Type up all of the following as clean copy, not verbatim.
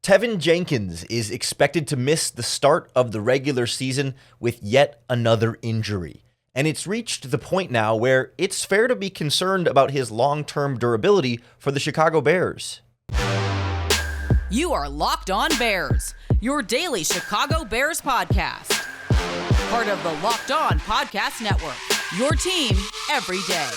Teven Jenkins is expected to miss the start of the regular season with yet another injury. And it's reached the point now where it's fair to be concerned about his long-term durability for the Chicago Bears. You are Locked On Bears, your daily Chicago Bears podcast. Part of the Locked On Podcast Network, your team every day.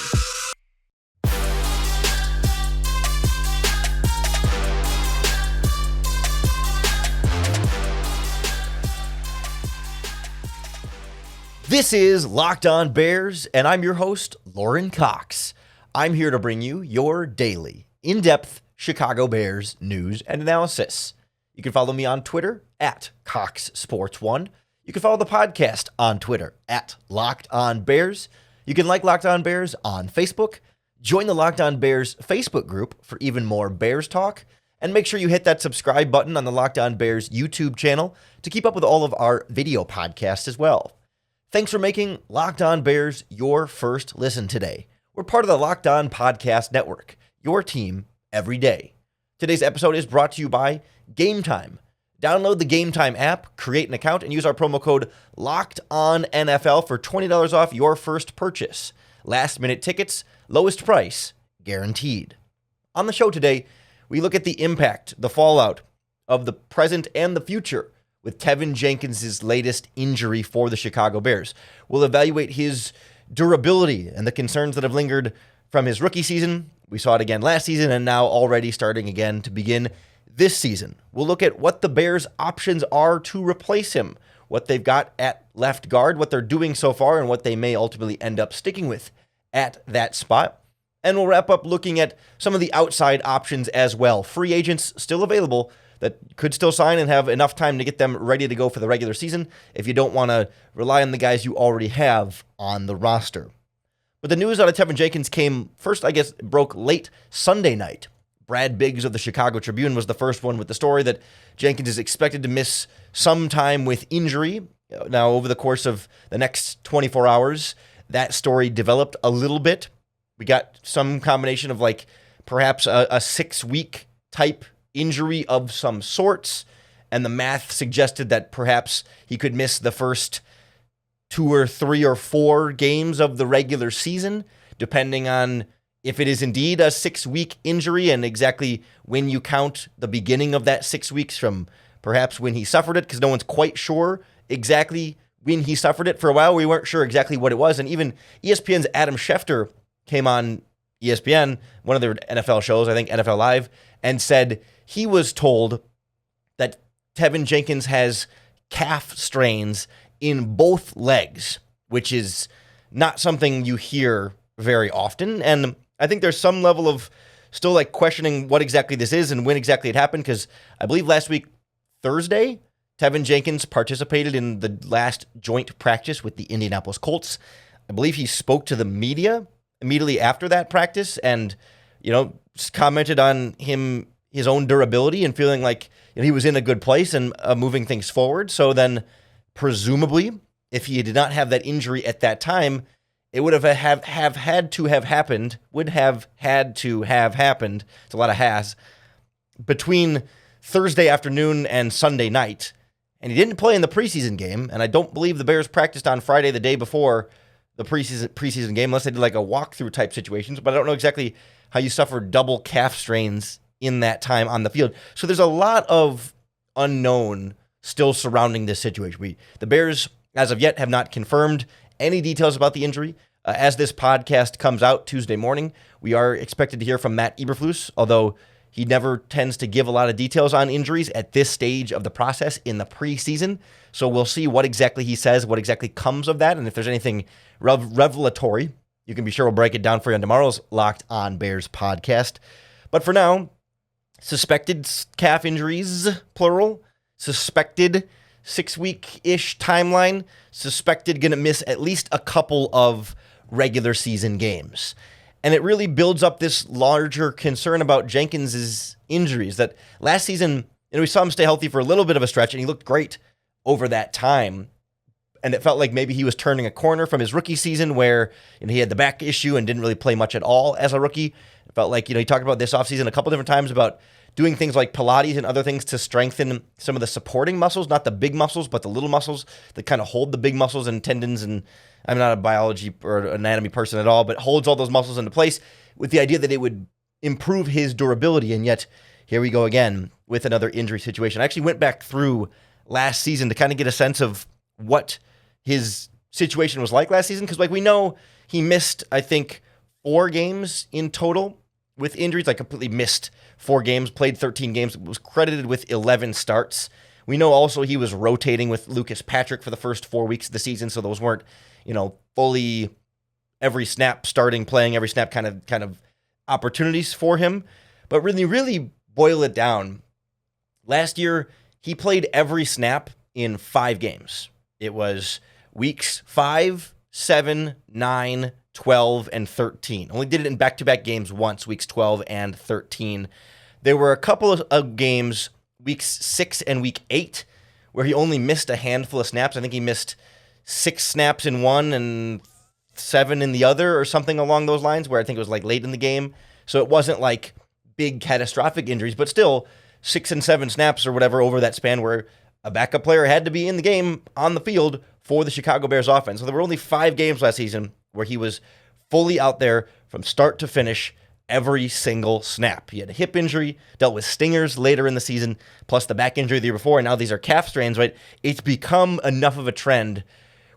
This is Locked On Bears, and I'm your host, Lauren Cox. I'm here to bring you your daily, in-depth Chicago Bears news and analysis. You can follow me on Twitter at CoxSports1. You can follow the podcast on Twitter at Locked On Bears. You can like Locked On Bears on Facebook. Join the Locked On Bears Facebook group for even more Bears talk. And make sure you hit that subscribe button on the Locked On Bears YouTube channel to keep up with all of our video podcasts as well. Thanks for making Locked On Bears your first listen today. We're part of the Locked On Podcast Network, your team every day. Today's episode is brought to you by Gametime. Download the Gametime app, create an account, and use our promo code LOCKEDONNFL for $20 off your first purchase. Last-minute tickets, lowest price, guaranteed. On the show today, we look at the impact, the fallout of the present and the future with Teven Jenkins' latest injury for the Chicago Bears. We'll evaluate his durability and the concerns that have lingered from his rookie season. We saw it again last season and now already starting again to begin this season. We'll look at what the Bears' options are to replace him, what they've got at left guard, what they're doing so far, and what they may ultimately end up sticking with at that spot. And we'll wrap up looking at some of the outside options as well. Free agents still available that could still sign and have enough time to get them ready to go for the regular season if you don't want to rely on the guys you already have on the roster. But the news out of Teven Jenkins came first, broke late Sunday night. Brad Biggs of the Chicago Tribune was the first one with the story that Jenkins is expected to miss some time with injury. Now, over the course of the next 24 hours, that story developed a little bit. We got some combination of perhaps a 6-week type injury of some sorts, and the math suggested that perhaps he could miss the first 2 or 3 or 4 games of the regular season, depending on if it is indeed a 6-week injury and exactly when you count the beginning of that 6 weeks from perhaps when he suffered it, because no one's quite sure exactly when he suffered it. For a while, we weren't sure exactly what it was, and even ESPN's Adam Schefter came on ESPN, one of their NFL shows, I think NFL Live, and said he was told that Teven Jenkins has calf strains in both legs, which is not something you hear very often. And I think there's some level of still questioning what exactly this is and when exactly it happened, because I believe last week, Thursday, Teven Jenkins participated in the last joint practice with the Indianapolis Colts. I believe he spoke to the media immediately after that practice and, commented on his own durability and feeling like he was in a good place and moving things forward. So then, presumably, if he did not have that injury at that time, it would have had to have happened, it's a lot of has, between Thursday afternoon and Sunday night. And he didn't play in the preseason game, and I don't believe the Bears practiced on Friday, the day before the preseason game, unless they did a walkthrough type situations, but I don't know exactly how you suffer double calf strains in that time on the field. So there's a lot of unknown still surrounding this situation. The Bears, as of yet, have not confirmed any details about the injury. As this podcast comes out Tuesday morning, we are expected to hear from Matt Eberflus, although he never tends to give a lot of details on injuries at this stage of the process in the preseason. So we'll see what exactly he says, what exactly comes of that, and if there's anything revelatory, you can be sure we'll break it down for you on tomorrow's Locked On Bears podcast. But for now, suspected calf injuries, plural, suspected 6-week-ish timeline, suspected going to miss at least a couple of regular season games. And it really builds up this larger concern about Jenkins' injuries, that last season, we saw him stay healthy for a little bit of a stretch, and he looked great over that time. And it felt like maybe he was turning a corner from his rookie season where he had the back issue and didn't really play much at all as a rookie. It felt like, he talked about this offseason a couple different times about doing things like Pilates and other things to strengthen some of the supporting muscles, not the big muscles, but the little muscles that kind of hold the big muscles and tendons. And I'm not a biology or anatomy person at all, but holds all those muscles into place with the idea that it would improve his durability. And yet here we go again with another injury situation. I actually went back through last season to kind of get a sense of what his situation was like last season. Because like we know he missed, I think, 4 games in total with injuries, like completely missed 4 games, played 13 games, was credited with 11 starts. We know also he was rotating with Lucas Patrick for the first 4 weeks of the season, so those weren't, fully every snap starting, playing every snap kind of opportunities for him. But really boil it down, last year he played every snap in 5 games. It was weeks 5, 7, 9, 12, and 13. Only did it in back-to-back games once, weeks 12 and 13. There were a couple of games, weeks 6 and week 8, where he only missed a handful of snaps. I think he missed 6 snaps in one and 7 in the other or something along those lines, where I think it was like late in the game. So it wasn't like big catastrophic injuries, but still 6 and 7 snaps or whatever over that span where a backup player had to be in the game on the field for the Chicago Bears offense. So there were only 5 games last season where he was fully out there from start to finish every single snap. He had a hip injury, dealt with stingers later in the season, plus the back injury the year before, and now these are calf strains, right? It's become enough of a trend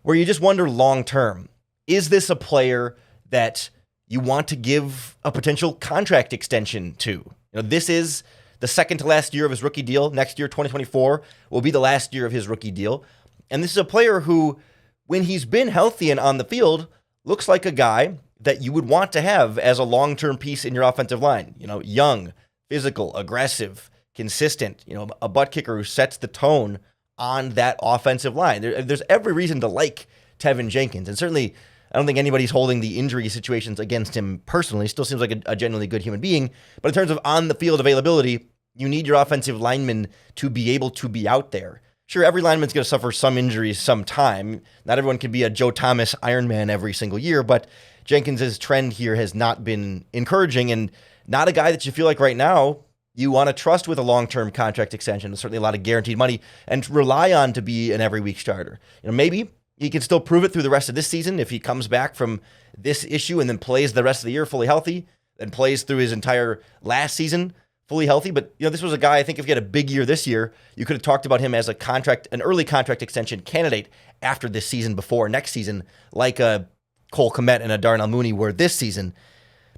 where you just wonder long-term, is this a player that you want to give a potential contract extension to? This is the second to last year of his rookie deal. Next year, 2024, will be the last year of his rookie deal. And this is a player who, when he's been healthy and on the field, looks like a guy that you would want to have as a long-term piece in your offensive line. Young, physical, aggressive, consistent, a butt kicker who sets the tone on that offensive line. There's every reason to like Teven Jenkins. And certainly, I don't think anybody's holding the injury situations against him personally. Still seems like a genuinely good human being. But in terms of on-the-field availability, you need your offensive linemen to be able to be out there. Sure, every lineman's going to suffer some injuries sometime. Not everyone can be a Joe Thomas Ironman every single year, but Jenkins' trend here has not been encouraging and not a guy that you feel like right now you want to trust with a long-term contract extension. Certainly a lot of guaranteed money and rely on to be an every-week starter. Maybe he can still prove it through the rest of this season if he comes back from this issue and then plays the rest of the year fully healthy and plays through his entire last season fully healthy. But this was a guy, I think if he had a big year this year, you could have talked about him as an early contract extension candidate after this season before next season, like a Cole Kmet and a Darnell Mooney were this season.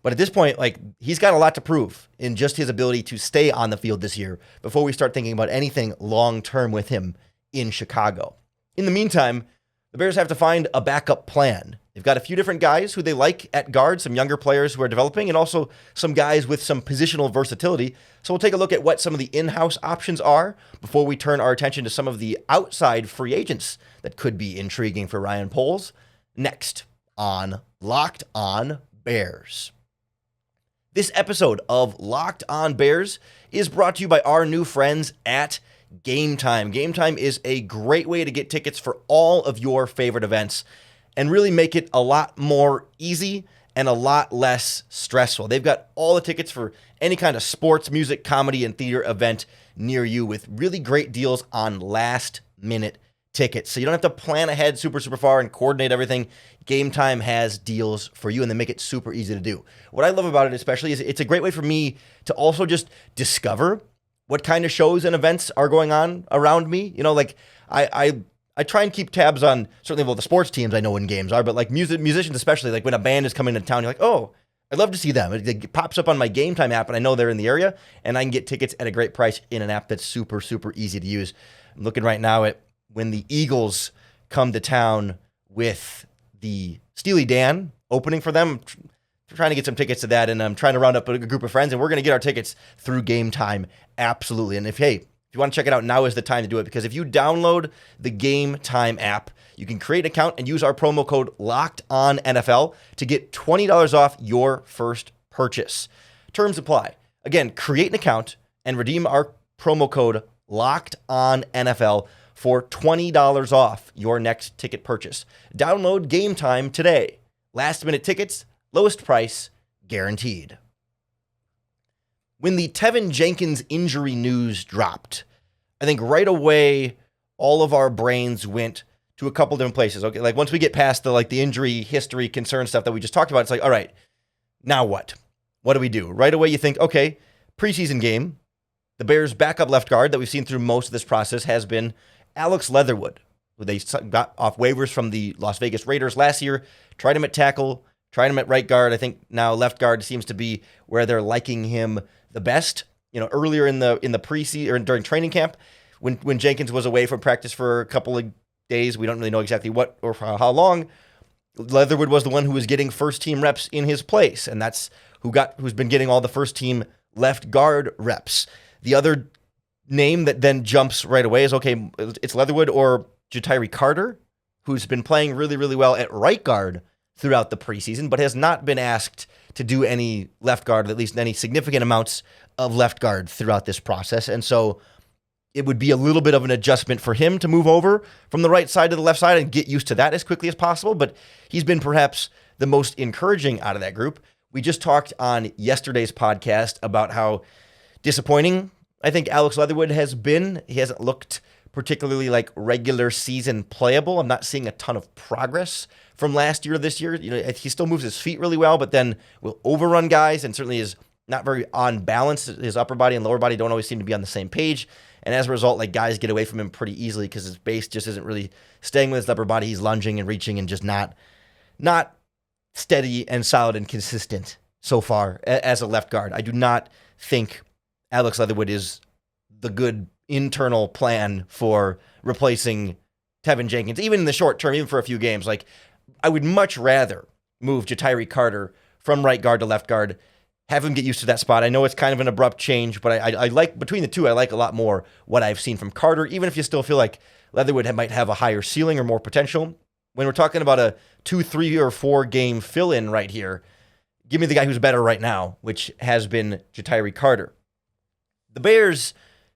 But at this point, he's got a lot to prove in just his ability to stay on the field this year before we start thinking about anything long-term with him in Chicago. In the meantime, the Bears have to find a backup plan. They've got a few different guys who they like at guard, some younger players who are developing, and also some guys with some positional versatility. So we'll take a look at what some of the in-house options are before we turn our attention to some of the outside free agents that could be intriguing for Ryan Poles next on Locked On Bears. This episode of Locked On Bears is brought to you by our new friends at Gametime. Gametime is a great way to get tickets for all of your favorite events and really make it a lot more easy and a lot less stressful. They've got all the tickets for any kind of sports, music, comedy, and theater event near you with really great deals on last-minute tickets. So you don't have to plan ahead super far and coordinate everything. Gametime has deals for you, and they make it super easy to do. What I love about it especially is it's a great way for me to also just discover what kind of shows and events are going on around me. I try and keep tabs on certainly the sports teams I know when games are, but musicians especially, when a band is coming to town, you're like, oh, I'd love to see them. It pops up on my Gametime app and I know they're in the area and I can get tickets at a great price in an app that's super easy to use. I'm looking right now at when the Eagles come to town with the Steely Dan opening for them. I'm trying to get some tickets to that, and I'm trying to round up a group of friends, and we're going to get our tickets through Gametime, absolutely. And if you want to check it out, now is the time to do it, because if you download the Gametime app, you can create an account and use our promo code LOCKEDONNFL to get $20 off your first purchase. Terms apply. Again, create an account and redeem our promo code LOCKEDONNFL for $20 off your next ticket purchase. Download Gametime today. Last minute tickets, lowest price guaranteed. when the Teven Jenkins injury news dropped, I think right away, all of our brains went to a couple different places. Okay, like once we get past the injury history concern stuff that we just talked about, it's like, all right, now what? What do we do? Right away, you think, okay, preseason game. The Bears' backup left guard that we've seen through most of this process has been Alex Leatherwood, who they got off waivers from the Las Vegas Raiders last year. Tried him at tackle, tried him at right guard. I think now left guard seems to be where they're liking him the best. Earlier in the preseason or during training camp, when Jenkins was away from practice for a couple of days, we don't really know exactly what or for how long. Leatherwood was the one who was getting first team reps in his place, and that's who's been getting all the first team left guard reps. The other name that then jumps right away is, okay, it's Leatherwood or Ja'Tyre Carter, who's been playing really, really well at right guard throughout the preseason, but has not been asked to do any left guard, at least any significant amounts of left guard throughout this process. And so it would be a little bit of an adjustment for him to move over from the right side to the left side and get used to that as quickly as possible. But he's been perhaps the most encouraging out of that group. We just talked on yesterday's podcast about how disappointing I think Alex Leatherwood has been. He hasn't looked particularly like regular season playable. I'm not seeing a ton of progress from last year to this year. He still moves his feet really well, but then will overrun guys and certainly is not very on balance. His upper body and lower body don't always seem to be on the same page. And as a result, guys get away from him pretty easily because his base just isn't really staying with his upper body. He's lunging and reaching and just not steady and solid and consistent so far as a left guard. I do not think Alex Leatherwood is the good internal plan for replacing Teven Jenkins, even in the short term, even for a few games. I would much rather move Ja'Tyre Carter from right guard to left guard, have him get used to that spot. I know it's kind of an abrupt change, but I like, between the two, I like a lot more what I've seen from Carter, even if you still feel like Leatherwood might have a higher ceiling or more potential. When we're talking about a 2, 3, or 4 game fill-in right here, give me the guy who's better right now, which has been Ja'Tyre Carter. The Bears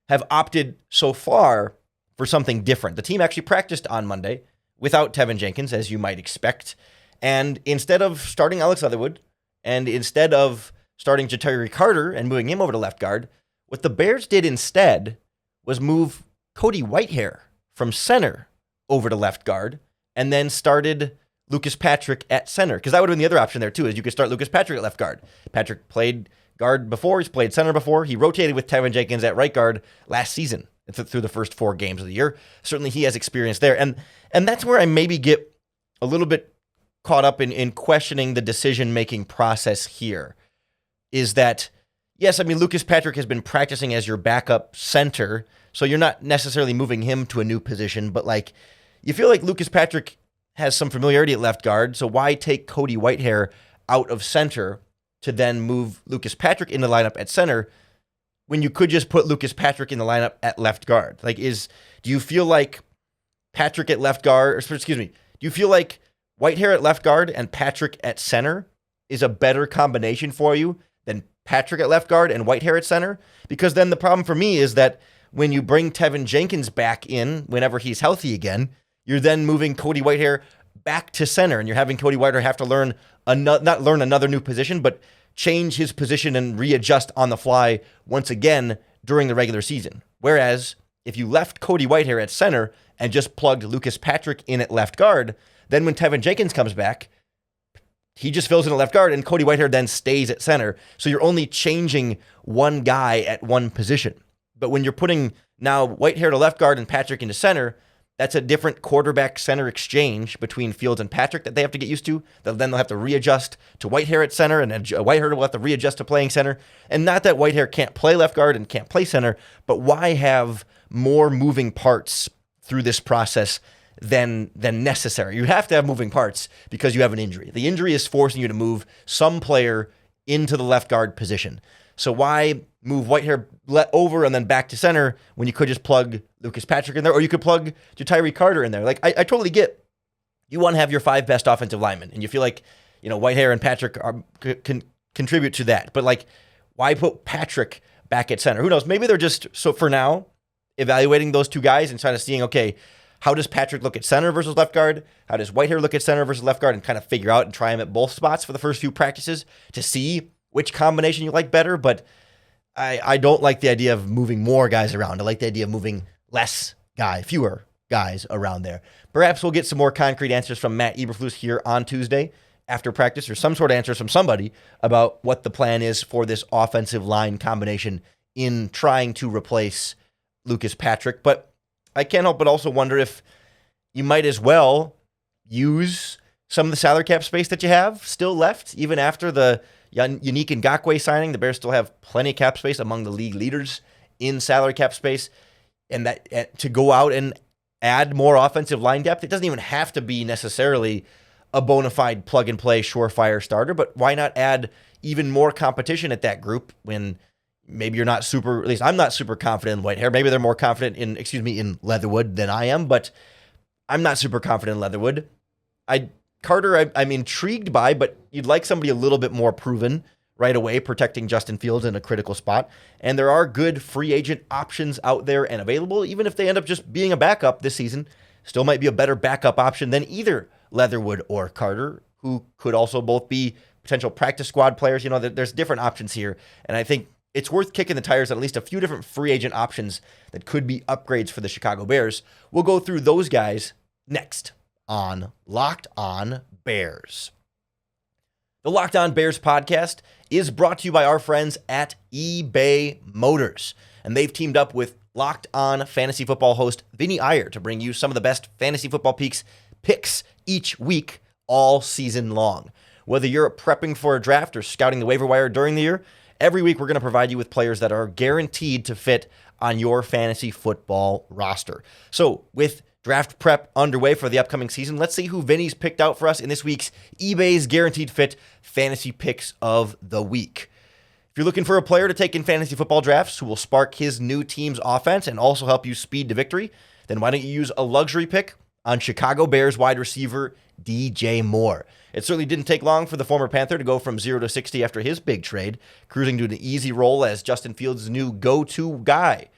have opted so far for something different. The team actually practiced on Monday without Teven Jenkins, as you might expect. And instead of starting Alex Leatherwood, and instead of starting Ja'Tyre Carter and moving him over to left guard, what the Bears did instead was move Cody Whitehair from center over to left guard, and then started Lucas Patrick at center. Because that would have been the other option there too, is you could start Lucas Patrick at left guard. Patrick played guard before, he's played center before. He rotated with Teven Jenkins at right guard last season through the first 4 games of the year. Certainly he has experience there. And that's where I maybe get a little bit caught up in questioning the decision-making process here. Is that, yes, I mean, Lucas Patrick has been practicing as your backup center, so you're not necessarily moving him to a new position, but you feel like Lucas Patrick has some familiarity at left guard, so why take Cody Whitehair out of center to then move Lucas Patrick in the lineup at center when you could just put Lucas Patrick in the lineup at left guard? Do you feel like Patrick at left guard, do you feel like Whitehair at left guard and Patrick at center is a better combination for you than Patrick at left guard and Whitehair at center? Because then the problem for me is that when you bring Teven Jenkins back in, whenever he's healthy again, you're then moving Cody Whitehair back to center, and you're having Cody Whitehair have to not learn another new position, but change his position and readjust on the fly once again during the regular season. Whereas if you left Cody Whitehair at center and just plugged Lucas Patrick in at left guard, then when Teven Jenkins comes back, he just fills in at left guard, and Cody Whitehair then stays at center. So you're only changing one guy at one position. But when you're putting now Whitehair to left guard and Patrick into center, that's a different quarterback center exchange between Fields and Patrick that they have to get used to. Then they'll have to readjust to Whitehair at center, and then Whitehair will have to readjust to playing center. And not that Whitehair can't play left guard and can't play center, but why have more moving parts through this process than necessary? You have to have moving parts because you have an injury. The injury is forcing you to move some player into the left guard position. So why move Whitehair over and then back to center when you could just plug Lucas Patrick in there, or you could plug Ja'Tyre Carter in there? I totally get you want to have your 5 best offensive linemen, and you feel like Whitehair and Patrick can contribute to that. But why put Patrick back at center? Who knows? Maybe they're just for now evaluating those 2 guys and kind of seeing, okay, how does Patrick look at center versus left guard? How does Whitehair look at center versus left guard? And kind of figure out and try him at both spots for the first few practices to see which combination you like better. But I don't like the idea of moving more guys around. I like the idea of moving fewer guys around there. Perhaps we'll get some more concrete answers from Matt Eberflus here on Tuesday after practice, or some sort of answers from somebody about what the plan is for this offensive line combination in trying to replace Lucas Patrick. But I can't help but also wonder if you might as well use some of the salary cap space that you have still left, even after the Unique Ngakoue signing. The Bears still have plenty of cap space, among the league leaders in salary cap space, and that to go out and add more offensive line depth. It doesn't even have to be necessarily a bona fide plug-and-play surefire starter, but why not add even more competition at that group when maybe you're not super, at least I'm not super confident in Whitehair. Maybe they're more confident in Leatherwood than I am, but I'm not super confident in Leatherwood. Carter, I'm intrigued by, but you'd like somebody a little bit more proven right away, protecting Justin Fields in a critical spot. And there are good free agent options out there and available, even if they end up just being a backup this season. Still might be a better backup option than either Leatherwood or Carter, who could also both be potential practice squad players. There's different options here, and I think it's worth kicking the tires on at least a few different free agent options that could be upgrades for the Chicago Bears. We'll go through those guys next on Locked On Bears. The Locked On Bears podcast is brought to you by our friends at eBay Motors, and they've teamed up with Locked On Fantasy Football host Vinny Iyer to bring you some of the best fantasy football picks each week all season long. Whether you're prepping for a draft or scouting the waiver wire during the year, every week we're going to provide you with players that are guaranteed to fit on your fantasy football roster. So with draft prep underway for the upcoming season, let's see who Vinny's picked out for us in this week's eBay's Guaranteed Fit Fantasy Picks of the Week. If you're looking for a player to take in fantasy football drafts who will spark his new team's offense and also help you speed to victory, then why don't you use a luxury pick on Chicago Bears wide receiver DJ Moore. It certainly didn't take long for the former Panther to go from 0 to 60 after his big trade, cruising to an easy role as Justin Fields' new go-to guy.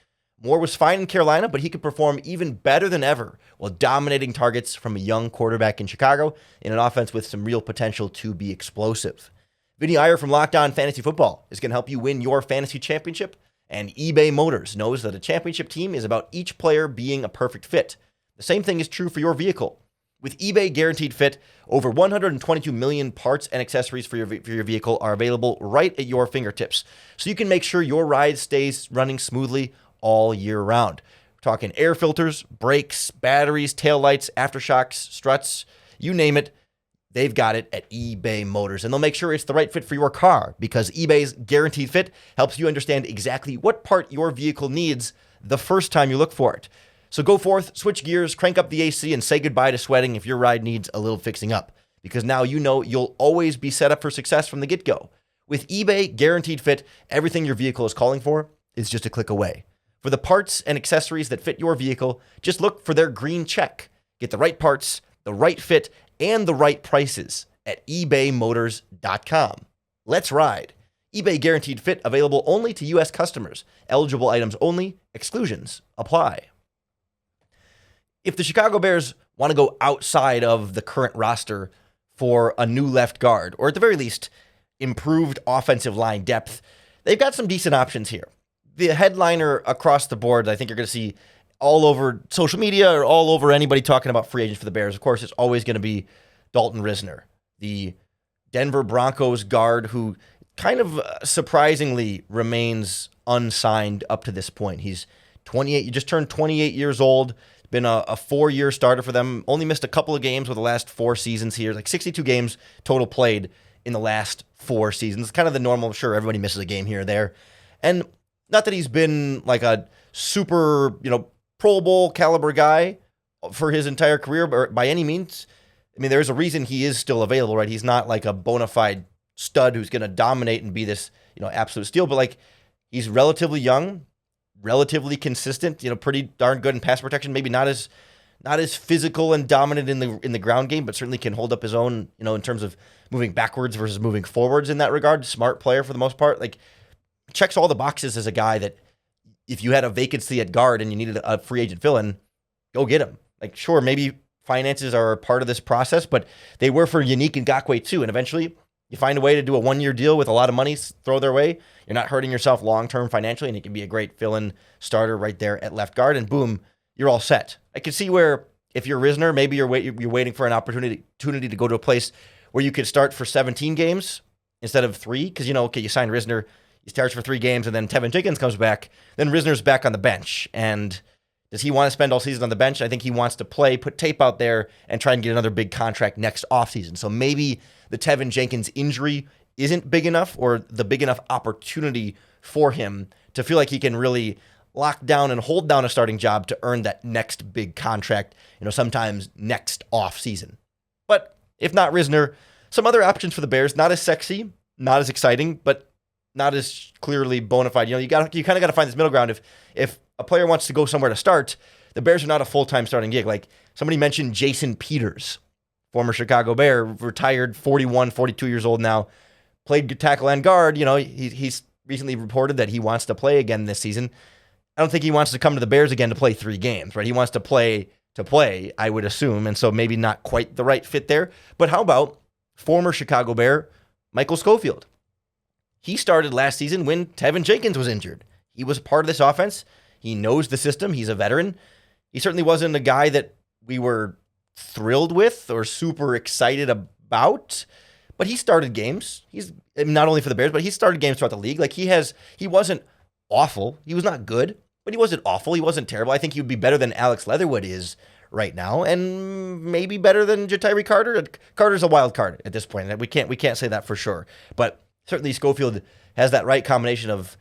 Moore was fine in Carolina, but he could perform even better than ever while dominating targets from a young quarterback in Chicago in an offense with some real potential to be explosive. Vinny Iyer from Locked On Fantasy Football is going to help you win your fantasy championship, and eBay Motors knows that a championship team is about each player being a perfect fit. The same thing is true for your vehicle. With eBay Guaranteed Fit, over 122 million parts and accessories for your vehicle are available right at your fingertips, so you can make sure your ride stays running smoothly all year round. We're talking air filters, brakes, batteries, taillights, aftershocks, struts, you name it, they've got it at eBay Motors. And they'll make sure it's the right fit for your car, because eBay's Guaranteed Fit helps you understand exactly what part your vehicle needs the first time you look for it. So go forth, switch gears, crank up the AC, and say goodbye to sweating if your ride needs a little fixing up, because now you know you'll always be set up for success from the get-go. With eBay Guaranteed Fit, everything your vehicle is calling for is just a click away. For the parts and accessories that fit your vehicle, just look for their green check. Get the right parts, the right fit, and the right prices at ebaymotors.com. Let's ride. eBay Guaranteed Fit available only to U.S. customers. Eligible items only. Exclusions apply. If the Chicago Bears want to go outside of the current roster for a new left guard, or at the very least, improved offensive line depth, they've got some decent options here. The headliner across the board, I think you're going to see all over social media or all over anybody talking about free agents for the Bears. Of course, it's always going to be Dalton Risner, the Denver Broncos guard who kind of surprisingly remains unsigned up to this point. He's 28. You just turned 28 years old. Been a 4-year starter for them. Only missed a couple of games with the last 4 seasons here. Like 62 games total played in the last 4 seasons. Kind of the normal. Sure, everybody misses a game here or there. And not that he's been like a super, Pro Bowl caliber guy for his entire career, but by any means. I mean, there's a reason he is still available, right? He's not like a bona fide stud who's going to dominate and be this, absolute steal, but like he's relatively young, relatively consistent, pretty darn good in pass protection. Maybe not as physical and dominant in the ground game, but certainly can hold up his own, in terms of moving backwards versus moving forwards in that regard. Smart player for the most part. Like checks all the boxes as a guy that if you had a vacancy at guard and you needed a free agent fill-in, go get him. Like sure, maybe finances are a part of this process, but they were for Unique Ngakoue too. And eventually You find a way to do a 1-year deal with a lot of money, throw their way. You're not hurting yourself long-term financially, and it can be a great fill-in starter right there at left guard, and boom, you're all set. I can see where if you're Risner, maybe you're waiting for an opportunity to go to a place where you could start for 17 games instead of 3, because, you sign Risner, he starts for 3 games, and then Teven Jenkins comes back, then Risner's back on the bench, and does he want to spend all season on the bench? I think he wants to play, put tape out there, and try and get another big contract next offseason. So maybe the Teven Jenkins injury isn't big enough, or the big enough opportunity for him to feel like he can really lock down and hold down a starting job to earn that next big contract, sometimes next offseason. But if not Risner, some other options for the Bears, not as sexy, not as exciting, but not as clearly bona fide. You kind of got to find this middle ground. If a player wants to go somewhere to start, the Bears are not a full-time starting gig. Like somebody mentioned Jason Peters, former Chicago Bear, retired, 41, 42 years old now, played tackle and guard. He's recently reported that he wants to play again this season. I don't think he wants to come to the Bears again to play 3 games, right? He wants to play, I would assume, and so maybe not quite the right fit there. But how about former Chicago Bear Michael Schofield? He started last season when Teven Jenkins was injured. He was a part of this offense. He knows the system. He's a veteran. He certainly wasn't a guy that we were thrilled with or super excited about, but he started games. He's not only for the Bears, but he started games throughout the league. Like he wasn't awful. He was not good, but he wasn't awful. He wasn't terrible. I think he would be better than Alex Leatherwood is right now, and maybe better than Ja'Tyre Carter. Carter's a wild card at this point. We can't say that for sure, but certainly Schofield has that right combination of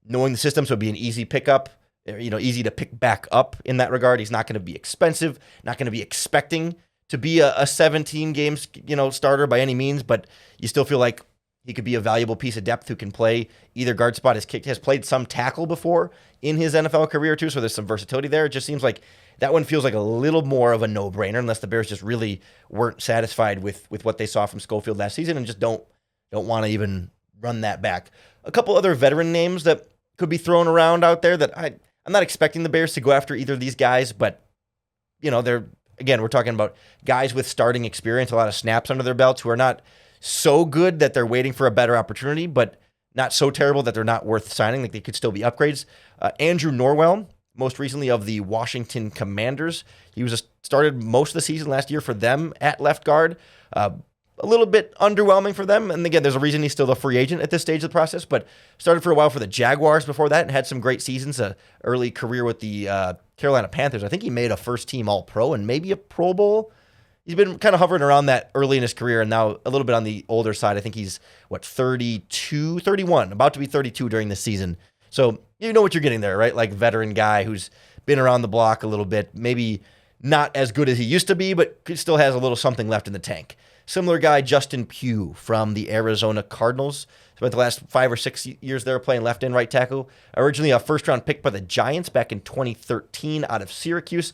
knowing the system, so it'd be an easy pickup, easy to pick back up in that regard. He's not going to be expensive, not going to be expecting to be a 17 games, starter by any means, but you still feel like he could be a valuable piece of depth who can play either guard spot, has played some tackle before in his NFL career too, so there's some versatility there. It just seems like that one feels like a little more of a no-brainer, unless the Bears just really weren't satisfied with what they saw from Schofield last season and just don't want to even run that back. A couple other veteran names that could be thrown around out there that I'm not expecting the Bears to go after either of these guys, but we're talking about guys with starting experience, a lot of snaps under their belts, who are not so good that they're waiting for a better opportunity, but not so terrible that they're not worth signing. Like they could still be upgrades. Andrew Norwell, most recently of the Washington Commanders. He started most of the season last year for them at left guard. A little bit underwhelming for them. And again, there's a reason he's still a free agent at this stage of the process, but started for a while for the Jaguars before that and had some great seasons, early career with the Carolina Panthers. I think he made a first-team All-Pro and maybe a Pro Bowl. He's been kind of hovering around that early in his career and now a little bit on the older side. I think he's, 31, about to be 32 during this season. So you know what you're getting there, right? Like veteran guy who's been around the block a little bit, maybe not as good as he used to be, but still has a little something left in the tank. Similar guy, Justin Pugh from the Arizona Cardinals. Spent the last 5 or 6 years there playing left and right tackle. Originally a first-round pick by the Giants back in 2013 out of Syracuse.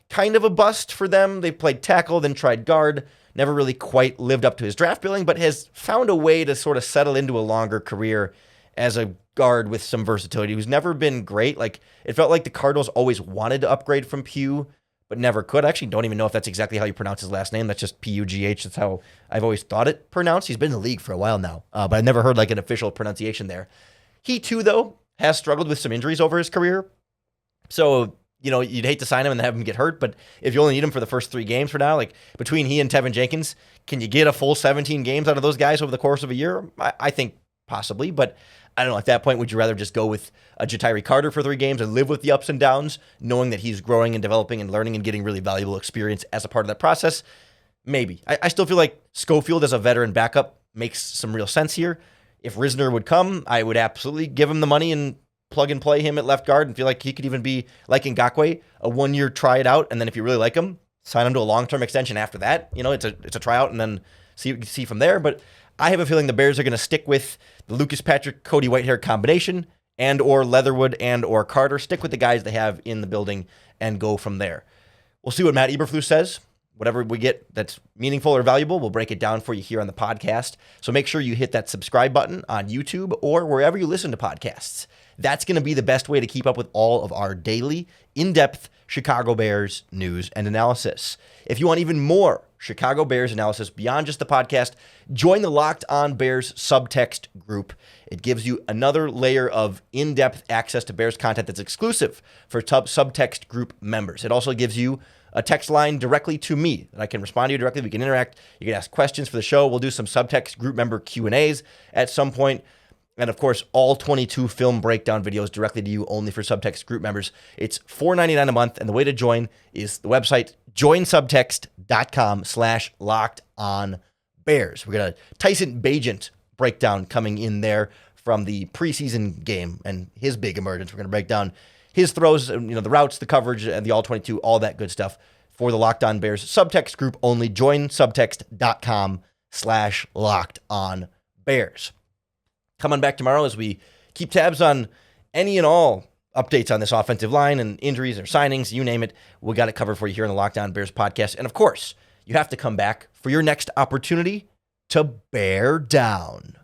Kind of a bust for them. They played tackle, then tried guard. Never really quite lived up to his draft billing, but has found a way to sort of settle into a longer career as a guard with some versatility, who's never been great. Like it felt like the Cardinals always wanted to upgrade from Pugh, but never could. I actually don't even know if that's exactly how you pronounce his last name. That's just P-U-G-H. That's how I've always thought it pronounced. He's been in the league for a while now, but I've never heard like an official pronunciation there. He too, though, has struggled with some injuries over his career. So, you'd hate to sign him and have him get hurt, but if you only need him for the first 3 games for now, like between he and Teven Jenkins, can you get a full 17 games out of those guys over the course of a year? I think possibly, but I don't know. At that point, would you rather just go with a Ja'Tyre Carter for 3 games and live with the ups and downs, knowing that he's growing and developing and learning and getting really valuable experience as a part of that process? Maybe. I still feel like Schofield as a veteran backup makes some real sense here. If Risner would come, I would absolutely give him the money and plug and play him at left guard and feel like he could even be like Ngakoue, a 1-year try it out, and then if you really like him, sign him to a long-term extension after that. It's a tryout and then see from there. But I have a feeling the Bears are going to stick with the Lucas Patrick, Cody Whitehair combination and or Leatherwood and or Carter. Stick with the guys they have in the building and go from there. We'll see what Matt Eberflus says. Whatever we get that's meaningful or valuable, we'll break it down for you here on the podcast. So make sure you hit that subscribe button on YouTube or wherever you listen to podcasts. That's going to be the best way to keep up with all of our daily, in-depth Chicago Bears news and analysis. If you want even more Chicago Bears analysis beyond just the podcast, join the Locked On Bears subtext group. It gives you another layer of in-depth access to Bears content that's exclusive for subtext group members. It also gives you a text line directly to me that I can respond to you directly. We can interact. You can ask questions for the show. We'll do some subtext group member Q&As at some point. And of course, all 22 film breakdown videos directly to you only for subtext group members. It's $4.99 a month. And the way to join is the website joinsubtext.com/lockedonbears. We got a Tyson Bagent breakdown coming in there from the preseason game and his big emergence. We're going to break down his throws, the routes, the coverage, and the all 22, all that good stuff for the Locked On Bears subtext group only. Join subtext.com/lockedonbears. Come on back tomorrow as we keep tabs on any and all updates on this offensive line and injuries or signings, you name it. We got it covered for you here on the Locked On Bears podcast. And of course, you have to come back for your next opportunity to bear down.